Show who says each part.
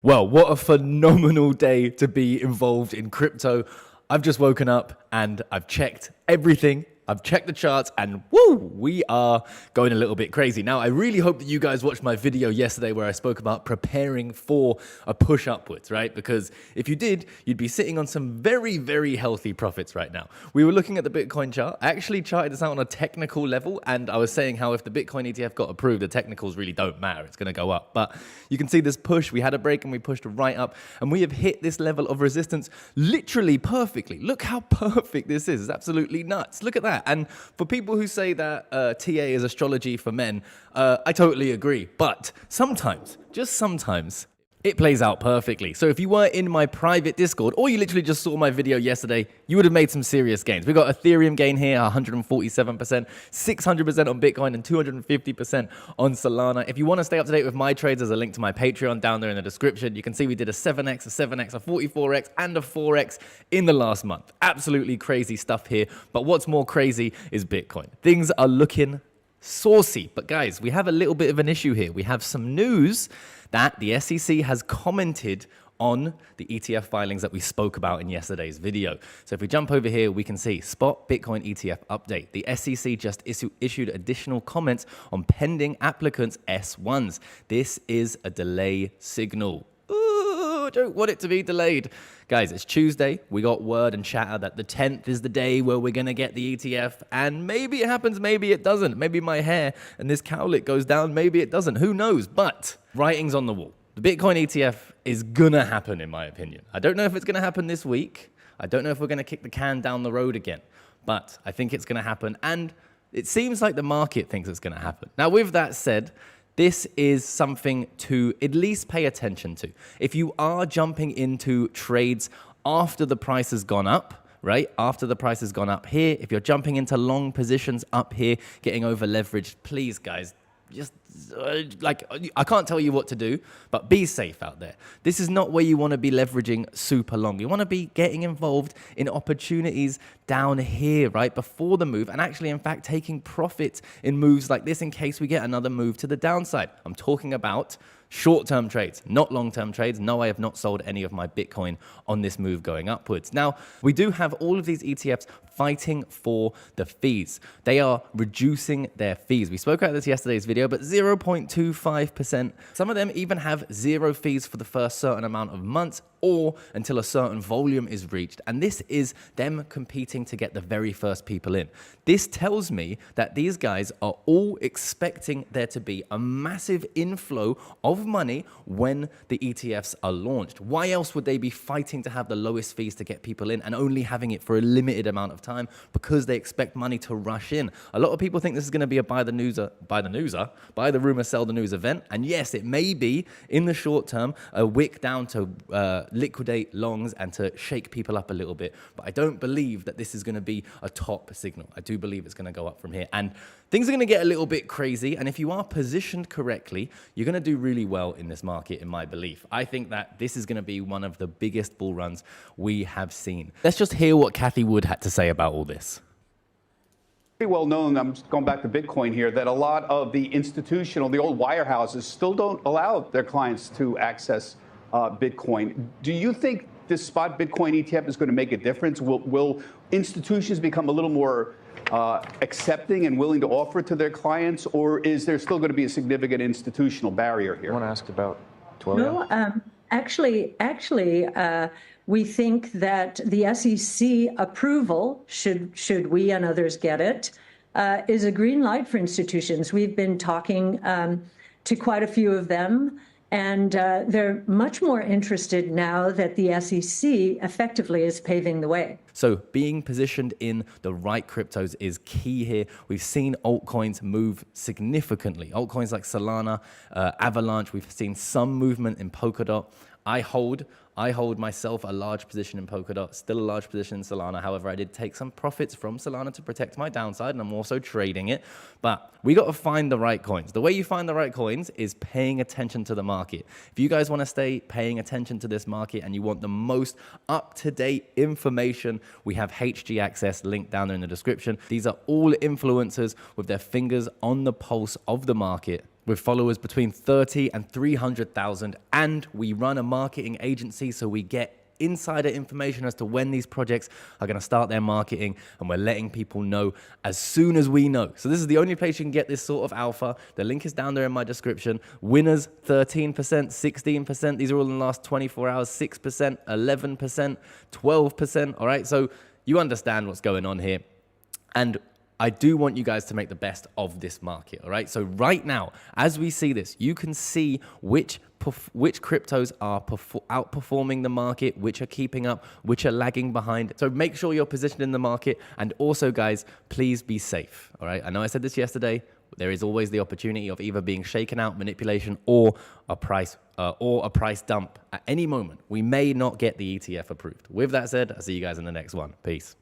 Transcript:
Speaker 1: Well, what a phenomenal day to be involved in crypto. I've just woken up and I've checked everything. I've checked the charts and woo, we are going a little bit crazy. Now, I really hope that you guys watched my video yesterday where I spoke about preparing for a push upwards, right? Because if you did, you'd be sitting on some very, very healthy profits right now. We were looking at the Bitcoin chart. I actually charted this out on a technical level, and I was saying how if the Bitcoin ETF got approved, the technicals really don't matter. It's going to go up. But you can see this push. We had a break and we pushed right up, and we have hit this level of resistance literally perfectly. Look how perfect this is. It's absolutely nuts. Look at that. And for people who say that TA is astrology for men, I totally agree. But sometimes, just sometimes, it plays out perfectly. So if you were in my private Discord, or you literally just saw my video yesterday, you would have made some serious gains. We got Ethereum gain here, 147%, 600% on Bitcoin, and 250% on Solana. If you want to stay up to date with my trades, there's a link to my Patreon down there in the description. You can see we did a 7x, a 7x, a 44x, and a 4x in the last month. Absolutely crazy stuff here. But what's more crazy is Bitcoin. Things are looking saucy. But guys, we have a little bit of an issue here. We have some news that the SEC has commented on the ETF filings that we spoke about in yesterday's video. So if we jump over here, we can see spot Bitcoin ETF update. The SEC just issued additional comments on pending applicants' S1s. This is a delay signal. Ooh, I don't want it to be delayed. Guys, it's Tuesday. We got word and chatter that the 10th is the day where we're going to get the ETF. And maybe it happens, maybe it doesn't. Maybe my hair and this cowlick goes down, maybe it doesn't. Who knows? But writing's on the wall. The Bitcoin ETF is going to happen, in my opinion. I don't know if it's going to happen this week. I don't know if we're going to kick the can down the road again. But I think it's going to happen. And it seems like the market thinks it's going to happen. Now, with that said, this is something to at least pay attention to. If you are jumping into trades after the price has gone up, right? After the price has gone up here, if you're jumping into long positions up here, getting over leveraged, please, guys, just I can't tell you what to do, but be safe out there. This is not where you want to be leveraging super long. You want to be getting involved in opportunities down here, right, before the move, and actually, in fact, taking profits in moves like this in case we get another move to the downside. I'm talking about short-term trades, not long-term trades. No, I have not sold any of my Bitcoin on this move going upwards. Now, we do have all of these ETFs fighting for the fees. They are reducing their fees. We spoke about this yesterday's video, but 0.25%. Some of them even have zero fees for the first certain amount of months or until a certain volume is reached. And this is them competing to get the very first people in. This tells me that these guys are all expecting there to be a massive inflow of money when the ETFs are launched. Why else would they be fighting to have the lowest fees to get people in and only having it for a limited amount of time? Because they expect money to rush in. A lot of people think this is going to be a buy the rumor, sell the news event. And yes, it may be in the short term a wick down to liquidate longs and to shake people up a little bit. But I don't believe that this is going to be a top signal. I do believe it's going to go up from here. And things are going to get a little bit crazy. And if you are positioned correctly, you're going to do really well in this market, in my belief. I think that this is going to be one of the biggest bull runs we have seen. Let's just hear what Cathie Wood had to say about all this.
Speaker 2: Pretty well known, I'm just going back to Bitcoin here, that a lot of the the old wirehouses still don't allow their clients to access Bitcoin. Do you think this spot Bitcoin ETF is going to make a difference? Will institutions become a little more accepting and willing to offer it to their clients, or is there still going to be a significant institutional barrier here?
Speaker 3: I want to ask about Twilio.
Speaker 4: No, actually, we think that the SEC approval, should we and others get it, is a green light for institutions. We've been talking to quite a few of them, and they're much more interested now that the SEC effectively is paving the way.
Speaker 1: So being positioned in the right cryptos is key here. We've seen altcoins move significantly. Altcoins like Solana, Avalanche, we've seen some movement in Polkadot. I hold myself a large position in Polkadot, still a large position in Solana. However, I did take some profits from Solana to protect my downside, and I'm also trading it. But we got to find the right coins. The way you find the right coins is paying attention to the market. If you guys want to stay paying attention to this market and you want the most up-to-date information, we have HG Access linked down there in the description. These are all influencers with their fingers on the pulse of the market. with followers between 30 and 300,000. And we run a marketing agency, so we get insider information as to when these projects are going to start their marketing, and we're letting people know as soon as we know. So this is the only place you can get this sort of alpha. The link is down there in my description. Winners, 13%, 16%. These are all in the last 24 hours, 6%, 11%, 12%. All right, so you understand what's going on here. And I do want you guys to make the best of this market, all right? So right now, as we see this, you can see which cryptos are outperforming the market, which are keeping up, which are lagging behind. So make sure you're positioned in the market. And also, guys, please be safe, all right? I know I said this yesterday. There is always the opportunity of either being shaken out, manipulation, or a price dump at any moment. We may not get the ETF approved. With that said, I'll see you guys in the next one. Peace.